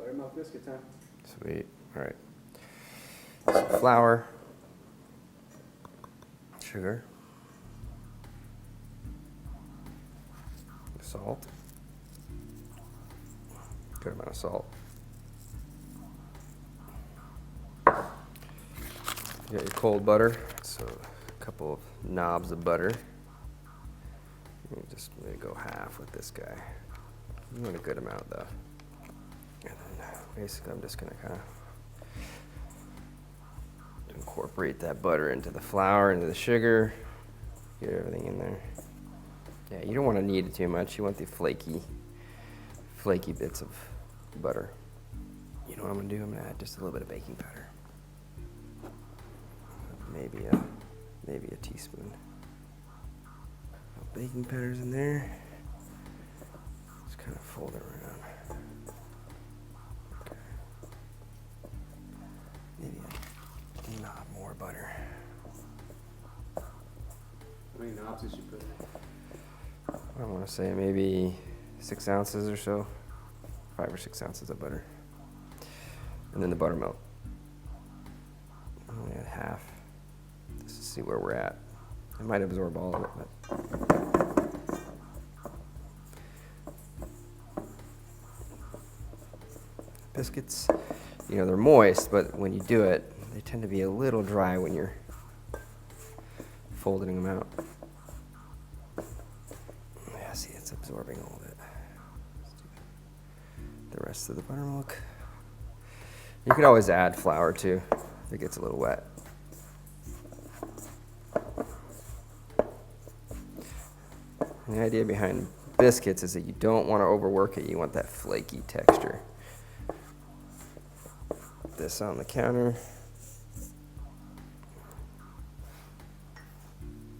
Buttermilk biscuit time. Sweet. All right. Some flour, sugar, salt, good amount of salt. You got your cold butter, so a couple of knobs of butter. You just maybe go half with this guy. You want a good amount though. And then basically I'm just gonna kind of incorporate that butter into the flour, into the sugar, get everything in there. Yeah, you don't want to knead it too much. You want the flaky bits of butter. You know what I'm gonna do? I'm gonna add just a little bit of baking powder. Maybe a teaspoon. Baking powder's in there. Just kind of fold it around. Okay. Maybe a knob more butter. How many knobs did you put in? I want to say maybe 6 ounces or so. 5 or 6 ounces of butter. And then the buttermilk. Only add half. Just to see where we're at. It might absorb all of it, but. Biscuits, you know, they're moist, but when you do it, they tend to be a little dry when you're folding them out. Yeah, see, it's absorbing all of it. Let's do the rest of the buttermilk. You could always add flour too if it gets a little wet. And the idea behind biscuits is that you don't want to overwork it. You want that flaky texture. This on the counter.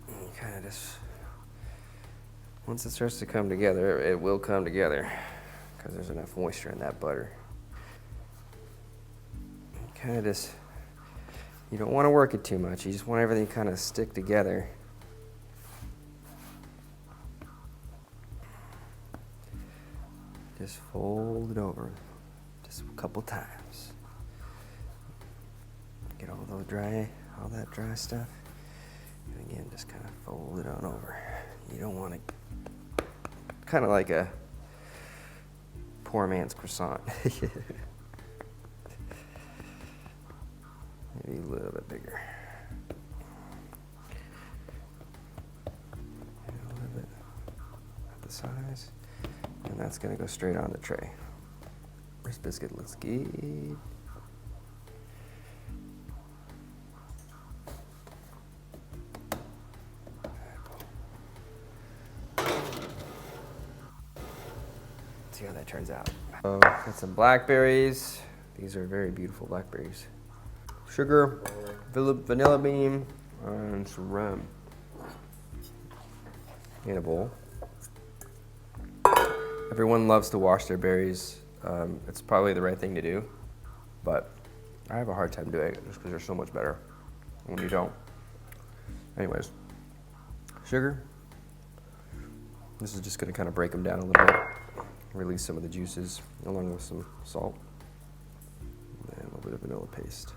And you kind of just, once it starts to come together, it will come together because there's enough moisture in that butter. You kind of just, you don't want to work it too much. You just want everything to kind of stick together. Just fold it over just a couple times. Get all that dry stuff. And again, just kind of fold it on over. You don't want to, kind of like a poor man's croissant. Maybe a little bit bigger. And a little bit at the size. And that's going to go straight on the tray. This biscuit looks good. See how that turns out. So, got some blackberries. These are very beautiful blackberries. Sugar, vanilla bean, and some rum. In a bowl. Everyone loves to wash their berries. It's probably the right thing to do, but I have a hard time doing it just because they're so much better when you don't. Anyways, sugar. This is just going to kind of break them down a little bit, release some of the juices, along with some salt, and a little bit of vanilla paste.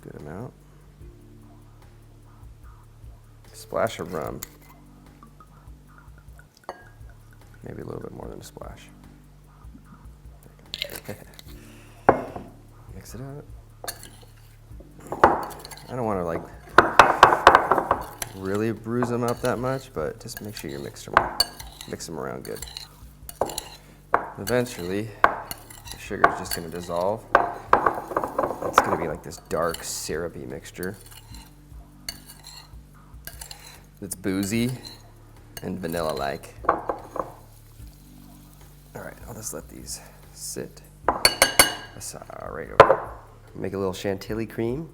Good amount. Splash of rum. Maybe a little bit more than a splash. Mix it up. I don't want to like really bruise them up that much, but just make sure you mix them around good. Eventually, the sugar is just going to dissolve. It's going to be like this dark, syrupy mixture. It's boozy and vanilla-like. All right, I'll just let these sit right over. Make a little Chantilly cream.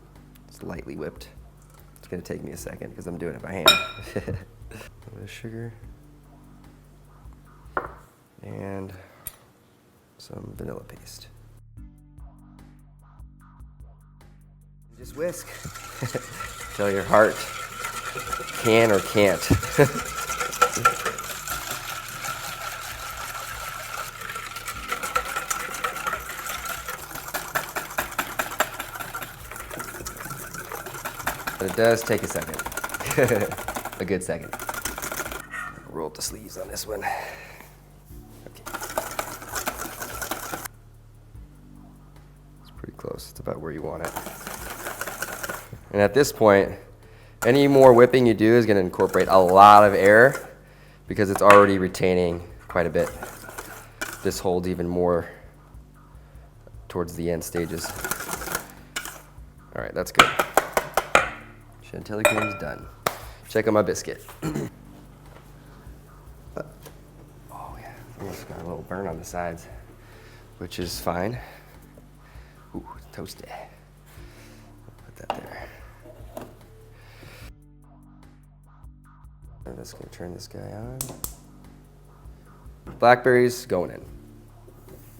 It's lightly whipped. It's gonna take me a second because I'm doing it by hand. A little bit of sugar and some vanilla paste. Just whisk till your heart can or can't. But it does take a second. A good second. Roll up the sleeves on this one. Okay. It's pretty close. It's about where you want it. And at this point, any more whipping you do is going to incorporate a lot of air because it's already retaining quite a bit. This holds even more towards the end stages. All right, that's good. Chantilly cream is done. Check out my biscuit. Oh yeah, almost got a little burn on the sides, which is fine. Ooh, it's toasty. Put that there. I'm just gonna turn this guy on. Blackberries going in.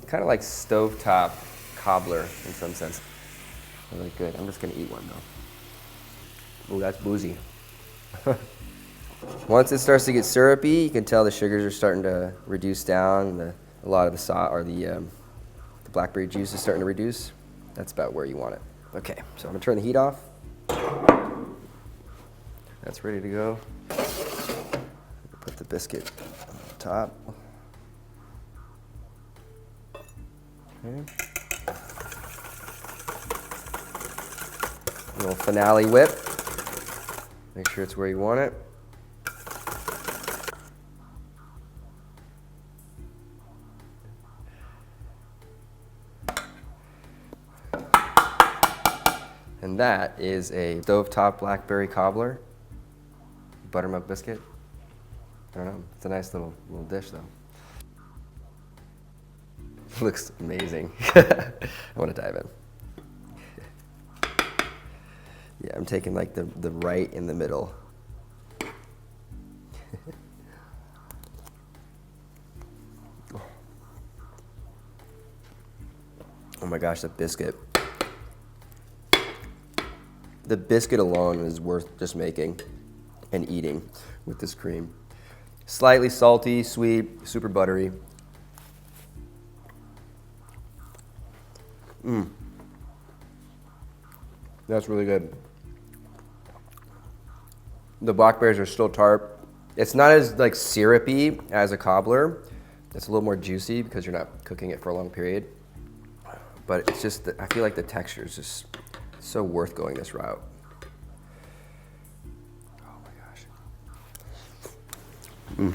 Kind of like stovetop cobbler in some sense. Really good. I'm just gonna eat one though. Ooh, that's boozy. Once it starts to get syrupy, you can tell the sugars are starting to reduce down. A lot of the blackberry juice is starting to reduce. That's about where you want it. Okay, so I'm gonna turn the heat off. That's ready to go. Put the biscuit on the top. Okay. A little finale whip. Make sure it's where you want it. And that is a stovetop blackberry cobbler, buttermilk biscuit. I don't know, it's a nice little dish though. Looks amazing. I want to dive in. Yeah, I'm taking like the right in the middle. Oh my gosh, the biscuit. The biscuit alone is worth just making and eating with this cream. Slightly salty, sweet, super buttery. That's really good. The blackberries are still tart. It's not as like syrupy as a cobbler. It's a little more juicy because you're not cooking it for a long period. But it's just, I feel like the texture is just so worth going this route. Oh my gosh.